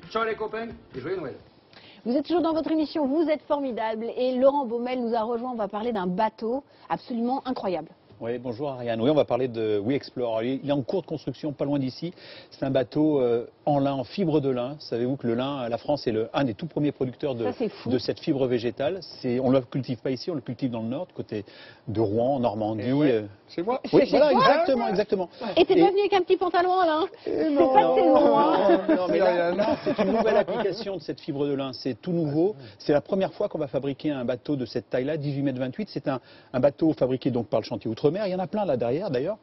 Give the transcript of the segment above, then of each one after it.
Ciao les copains et joyeux Noël. Vous êtes toujours dans votre émission Vous êtes formidable et Laurent Baumel nous a rejoint. On va parler d'un bateau absolument incroyable. Oui, bonjour Ariane. Oui, on va parler de We Explore. Il est en cours de construction, pas loin d'ici. C'est un bateau en lin, en fibre de lin. Savez-vous que le lin, la France est un des tout premiers producteurs de cette fibre végétale. On ne le cultive pas ici, on le cultive dans le nord, côté de Rouen, en Normandie. C'est moi. Oui, voilà, exactement. Et t'es pas venu avec un petit pantalon, Alain? C'est Non, pas de saison, hein. non, mais là, c'est une nouvelle application de cette fibre de lin. C'est tout nouveau. C'est la première fois qu'on va fabriquer un bateau de cette taille-là, 18,28 m. C'est un bateau fabriqué donc par le chantier Outre-mer. Il y en a plein là derrière d'ailleurs.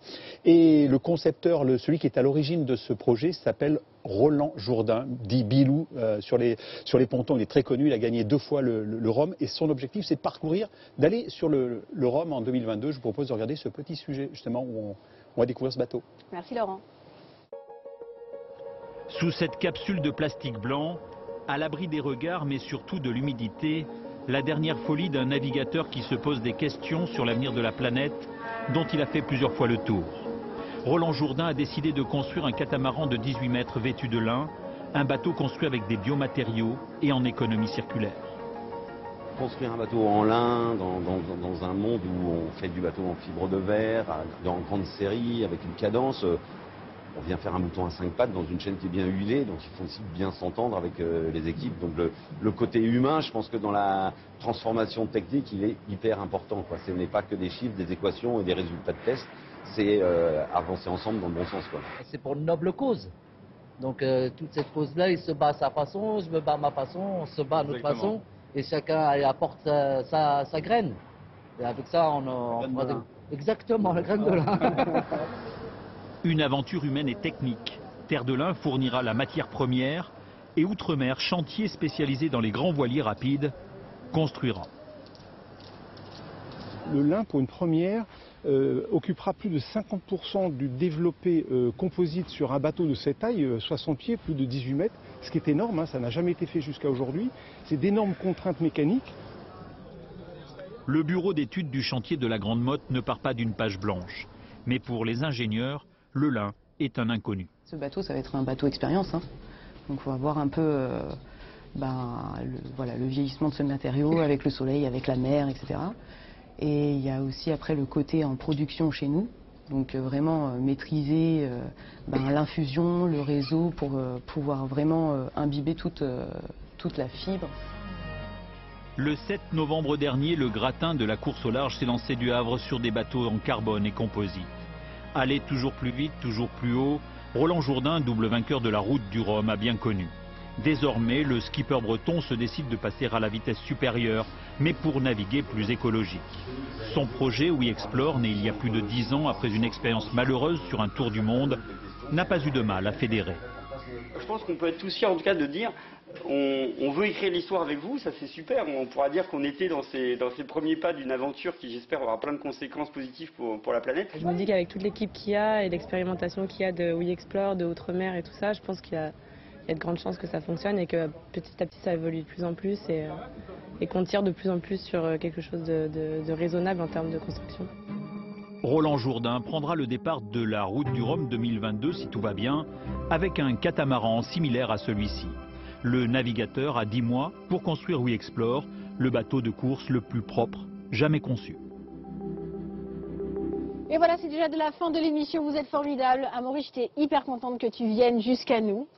Et le concepteur, celui qui est à l'origine de ce projet, s'appelle Roland Jourdain, dit Bilou sur les pontons. Il est très connu, il a gagné 2 fois le Rhum. Et son objectif, c'est de parcourir, d'aller sur le Rhum en 2022. Je vous propose de regarder ce petit sujet justement où on va découvrir ce bateau. Merci Laurent. Sous cette capsule de plastique blanc, à l'abri des regards mais surtout de l'humidité, la dernière folie d'un navigateur qui se pose des questions sur l'avenir de la planète dont il a fait plusieurs fois le tour. Roland Jourdain a décidé de construire un catamaran de 18 mètres vêtu de lin, un bateau construit avec des biomatériaux et en économie circulaire. Construire un bateau en lin dans un monde où on fait du bateau en fibre de verre, en grande série, avec une cadence. On vient faire un mouton à 5 pattes dans une chaîne qui est bien huilée, donc il faut aussi bien s'entendre avec les équipes. Donc le côté humain, je pense que dans la transformation technique, il est hyper important, quoi. Ce n'est pas que des chiffres, des équations et des résultats de tests, c'est avancer ensemble dans le bon sens, quoi. C'est pour une noble cause. Donc toute cette cause-là, il se bat à sa façon, je me bats à ma façon, on se bat à notre façon, et chacun apporte sa graine. Et avec ça, on exactement, la graine de lin. Une aventure humaine et technique. Terre de Lin fournira la matière première et Outre-mer, chantier spécialisé dans les grands voiliers rapides, construira. Le lin, pour une première, occupera plus de 50% du développé composite sur un bateau de cette taille, 60 pieds, plus de 18 mètres, ce qui est énorme, hein, ça n'a jamais été fait jusqu'à aujourd'hui. C'est d'énormes contraintes mécaniques. Le bureau d'études du chantier de la Grande Motte ne part pas d'une page blanche. Mais pour les ingénieurs, le lin est un inconnu. Ce bateau, ça va être un bateau expérience, hein. Donc on va voir un peu le vieillissement de ce matériau avec le soleil, avec la mer, etc. Et il y a aussi après le côté en production chez nous. Donc vraiment maîtriser l'infusion, le réseau pour pouvoir vraiment imbiber toute la fibre. Le 7 novembre dernier, le gratin de la course au large s'est lancé du Havre sur des bateaux en carbone et composite. Aller toujours plus vite, toujours plus haut, Roland Jourdain, double vainqueur de la route du Rhum, a bien connu. Désormais, le skipper breton se décide de passer à la vitesse supérieure, mais pour naviguer plus écologique. Son projet We Explore, né il y a plus de 10 ans après une expérience malheureuse sur un tour du monde, n'a pas eu de mal à fédérer. Je pense qu'on peut être tous fiers en tout cas de dire on veut écrire l'histoire avec vous, ça c'est super, on pourra dire qu'on était dans ces premiers pas d'une aventure qui j'espère aura plein de conséquences positives pour la planète. Je me dis qu'avec toute l'équipe qu'il y a et l'expérimentation qu'il y a de We Explore, de Outre-mer et tout ça, je pense qu'il y a de grandes chances que ça fonctionne et que petit à petit ça évolue de plus en plus et qu'on tire de plus en plus sur quelque chose de raisonnable en termes de construction. Roland Jourdain prendra le départ de la route du Rhum 2022 si tout va bien, avec un catamaran similaire à celui-ci. Le navigateur a 10 mois pour construire We Explore, le bateau de course le plus propre jamais conçu. Et voilà, c'est déjà de la fin de l'émission. Vous êtes formidable. Amaury, j'étais hyper contente que tu viennes jusqu'à nous.